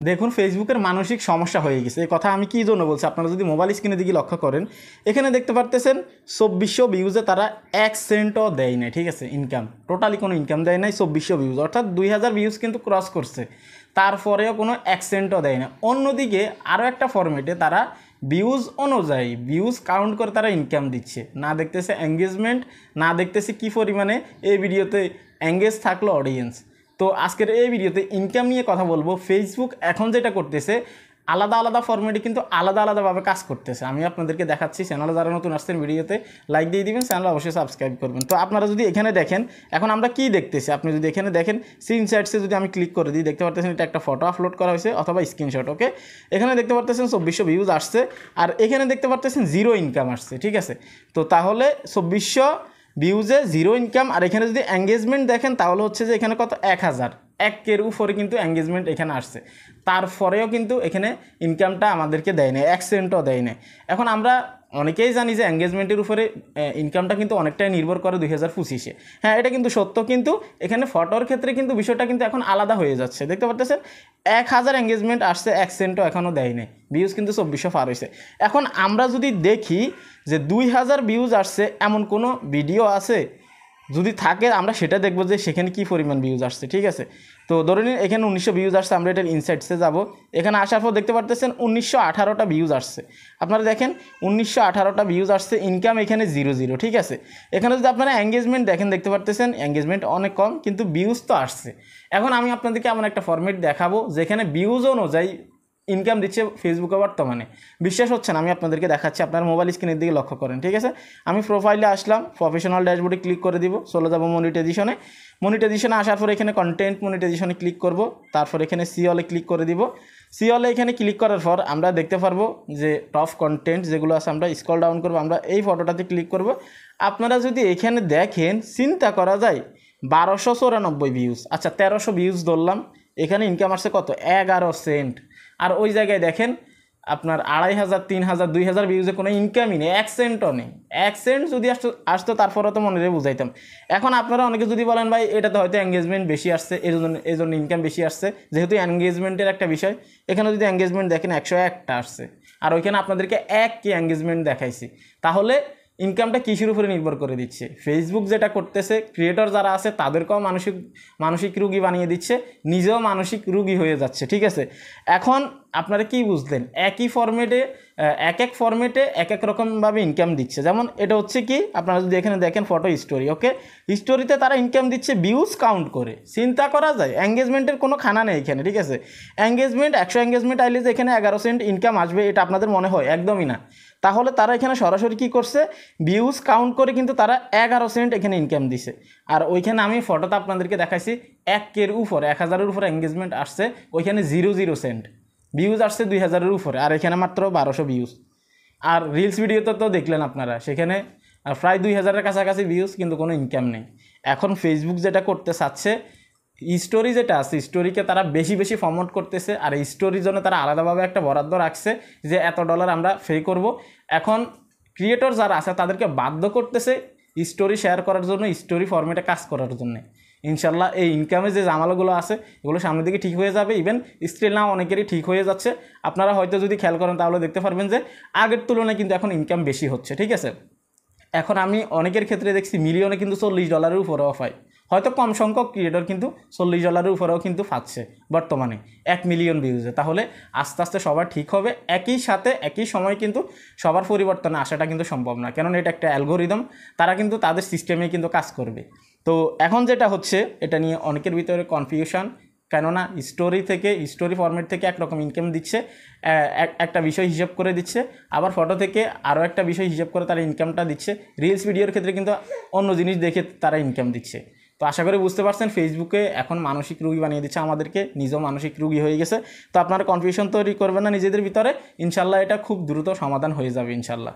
দেখুন ফেসবুকের মানসিক সমস্যা হয়ে গেছে। এই কথা আমি কী জন্য বলছি, আপনারা যদি মোবাইল স্ক্রিনের দিকে লক্ষ্য করেন, এখানে দেখতে পারতেছেন 2400 ভিউজে তারা 1 সেন্টও দেয় নাই, ঠিক আছে, ইনকাম টোটালি কোনো ইনকাম দেয় নাই। 2400 ভিউজ অর্থাৎ 2000 ভিউজ কিন্তু ক্রস করছে, তারপরেও কোনো 1 সেন্টও দেয় না। অন্যদিকে আরও একটা ফরম্যাটে তারা ভিউজ অনুযায়ী ভিউজ কাউন্ট করে তারা ইনকাম দিচ্ছে, না দেখতেছে এঙ্গেজমেন্ট, না দেখতেছে কী পরিমাণে এই ভিডিওতে এঙ্গেজ থাকলো অডিয়েন্স। তো আজকের এই ভিডিওতে ইনকাম নিয়ে কথা বলবো। ফেসবুক এখন যেটা করতেছে আলাদা আলাদা ফরম্যাটে কিন্তু আলাদা আলাদাভাবে কাজ করতেছে। আমি আপনাদেরকে দেখাচ্ছি। চ্যানেলে যারা নতুন আসছেন ভিডিওতে লাইক দিয়ে দিবেন, চ্যানেল অবশ্যই সাবস্ক্রাইব করবেন। তো আপনারা যদি এখানে দেখেন, এখন আমরা কি দেখতেছি, আপনি যদি এখানে দেখেন সিনসাইটসে যদি আমি ক্লিক করে দিই, দেখতে পারতেছেন এটা একটা ফটো আপলোড করা হয়েছে অথবা স্ক্রিনশট। ওকে, এখানে দেখতে পারতেছেন 2400 ভিউজ আসছে, আর এখানে দেখতে পারতেছেন জিরো ইনকাম আসছে, ঠিক আছে। তো তাহলে 2400 ভিউজে জিরো ইনকাম, আর এখানে যদি এঙ্গেজমেন্ট দেখেন তাহলে হচ্ছে যে এখানে কত 1000, 1 উপরে কিন্তু এঙ্গেজমেন্ট এখানে আসছে, তারপরেও কিন্তু এখানে ইনকামটা আমাদেরকে দেয় না, 1 সেন্টও দেয় না। এখন আমরা অনেকেই জানি যে এঙ্গেজমেন্টের উপরে ইনকামটা কিন্তু অনেকটাই নির্ভর করে 2025-এ। হ্যাঁ, এটা কিন্তু সত্য, কিন্তু এখানে ফটোর ক্ষেত্রে কিন্তু বিষয়টা কিন্তু এখন আলাদা হয়ে যাচ্ছে। দেখতে পাচ্ছেন 1000 এঙ্গেজমেন্ট আসছে, 1 সেন্টও এখনও দেয় নাই, ভিউজ কিন্তু 2400 পার হয়েছে। এখন আমরা যদি দেখি যে 2000 ভিউজ আসছে এমন কোনো ভিডিও আছে, যদি থাকে আমরা সেটা দেখবো যে সেখানে কী পরিমাণ ভিউজ আসছে, ঠিক আছে। তো ধরে নিন এখানে 1900 ভিউজ আসছে, আমরা এটার ইনসাইটসে যাব। এখানে আসার পর দেখতে পারতেছেন 1918টা ভিউজ আসছে। আপনারা দেখেন 1918টা ভিউজ আসছে, ইনকাম এখানে 00, ঠিক আছে। এখানে যদি আপনারা এঙ্গেজমেন্ট দেখেন, দেখতে পারতেছেন এঙ্গেজমেন্ট অনেক কম, কিন্তু ভিউজ তো আসছে। এখন আমি আপনাদেরকে এমন একটা ফরম্যাট দেখাবো যেখানে ভিউজ অনুযায়ী ইনকাম দিচ্ছে ফেসবুকে বর্তমানে। বিশ্বাস হচ্ছে না, আমি আপনাদেরকে দেখাচ্ছি, আপনার মোবাইল স্ক্রিনের দিকে লক্ষ্য করেন, ঠিক আছে। আমি প্রোফাইলে আসলাম, প্রফেশনাল ড্যাশবোর্ডে ক্লিক করে দিব, চলে যাব মনিটাইজেশনে। মনিটাইজেশনে আসার পর এখানে কন্টেন্ট মনিটাইজেশনে ক্লিক করব, তারপর এখানে সিওলে ক্লিক করে দিব। সিওলে এখানে ক্লিক করার পর আমরা দেখতে পারবো যে টপ কন্টেন্ট যেগুলো আছে, আমরা স্ক্রল ডাউন করবো, আমরা এই ফটোটাতে ক্লিক করব। আপনারা যদি এখানে দেখেন, চিন্তা করা যায় 1294 ভিউজ, আচ্ছা 1300 ভিউজ ধরলাম, এখানে ইনকাম আসছে কত 11 সেন্ট। আর ওই জায়গায় দেখেন আপনার 2500, 3000, 2000 ভিউজে কোনো ইনকামই নেই, 1 সেন্টও নেই। 1 সেন্ট যদি আসতো তারপরে তো মনে বুঝাইতাম। এখন আপনারা অনেকে যদি বলেন ভাই এটাতে হয়তো এঙ্গেজমেন্ট বেশি আসছে, এই জন্য ইনকাম বেশি আসছে, যেহেতু এঙ্গেজমেন্টের একটা বিষয়। এখানে যদি এঙ্গেজমেন্ট দেখেন 101টা আসছে, আর ওইখানে আপনাদেরকে 1 কি এঙ্গেজমেন্ট দেখাইছি, তাহলে ইনকামটা কিসের উপরে নির্ভর করে দিচ্ছে? ফেসবুক যেটা করতেছে, ক্রিয়েটর যারা আছে তাদেরকেও মানসিক রুগী বানিয়ে দিচ্ছে, নিজেও মানসিক রুগী হয়ে যাচ্ছে, ঠিক আছে। এখন আপনারা কি বুঝলেন, একই ফরম্যাটে এক ফরম্যাটে এক রকমভাবে ইনকাম দিচ্ছে। যেমন এটা হচ্ছে কি, আপনারা যদি এখানে দেখেন ফটো স্টোরি, ওকে, স্টোরিতে তারা ইনকাম দিচ্ছে ভিউজ কাউন্ট করে। চিন্তা করা যায়, এঙ্গেজমেন্টের কোনো খানা নেই এখানে, ঠিক আছে। এঙ্গেজমেন্ট 100 এঙ্গেজমেন্ট আইলে যে এখানে 11 সেন্ট ইনকাম আসবে, এটা আপনাদের মনে হয়? একদমই না। তাহলে তারা এখানে সরাসরি কী করছে, ভিউজ কাউন্ট করে কিন্তু তারা 11 সেন্ট এখানে ইনকাম দিছে। আর ওইখানে আমি ফটোতে আপনাদেরকে দেখাইছি 1 উপরে, 1000-এর উপরে এঙ্গেজমেন্ট আসছে, ওইখানে 00 সেন্ট ভিউজ আসছে, 2000-এর উপরে, আর এখানে মাত্র 1200 ভিউজ। আর রিলস ভিডিওতে তো দেখলেন আপনারা, সেখানে প্রায় 2000-এর কাছাকাছি ভিউজ, কিন্তু কোনো ইনকাম নেই। এখন ফেসবুক যেটা করতে চাচ্ছে, স্টোরি যেটা আছে, স্টোরিকে তারা বেশি বেশি প্রমোট করতেছে, আর এই স্টোরির জন্য তারা আলাদাভাবে একটা বরাদ্দ রাখছে যে এত ডলার আমরা পে করব। এখন ক্রিয়েটর যারা আছে তাদেরকে বাধ্য করতেছে স্টোরি শেয়ার করার জন্য, স্টোরি ফরম্যাটে কাজ করার জন্য। ইনশাল্লাহ এই ইনকামে যে জামালাগুলো আছে এগুলো সামনের দিকে ঠিক হয়ে যাবে। ইভেন স্টিল নাও অনেকেরই ঠিক হয়ে যাচ্ছে। আপনারা হয়তো যদি খেয়াল করেন তাহলে দেখতে পারবেন যে আগের তুলনায় কিন্তু এখন ইনকাম বেশি হচ্ছে, ঠিক আছে। এখন আমি অনেকের ক্ষেত্রে দেখছি মিলিয়নে কিন্তু $40 উপরেও পায়, হয়তো কম সংখ্যক ক্রিয়েটর কিন্তু $40 উপরেও কিন্তু পাচ্ছে বর্তমানে 1 মিলিয়ন ভিউজে। তাহলে আস্তে আস্তে সবার ঠিক হবে, একই সাথে একই সময় কিন্তু সবার পরিবর্তনে আসাটা কিন্তু সম্ভব না, কেননা এটা একটা অ্যালগোরিদম, তারা কিন্তু তাদের সিস্টেমে কিন্তু কাজ করবে। তো এখন যেটা হচ্ছে, এটা নিয়ে অনেকের ভিতরে কনফিউশন, কেননা স্টোরি ফরম্যাট থেকে একরকম ইনকাম দিচ্ছে, একটা বিষয় হিসাব করে দিচ্ছে, আবার ফটো থেকে আরও একটা বিষয় হিসাব করে তারা ইনকামটা দিচ্ছে। রিলস ভিডিওর ক্ষেত্রে কিন্তু অন্য জিনিস দেখে তারা ইনকাম দিচ্ছে। তো আশা করি বুঝতে পারছেন, ফেসবুকে এখন মানসিক রুগী বানিয়ে দিচ্ছে আমাদেরকে, নিজেও মানসিক রুগী হয়ে গেছে। তো আপনারা কনফিউশন তৈরি করবেন না নিজেদের ভিতরে, ইনশাল্লাহ এটা খুব দ্রুত সমাধান হয়ে যাবে ইনশাল্লাহ।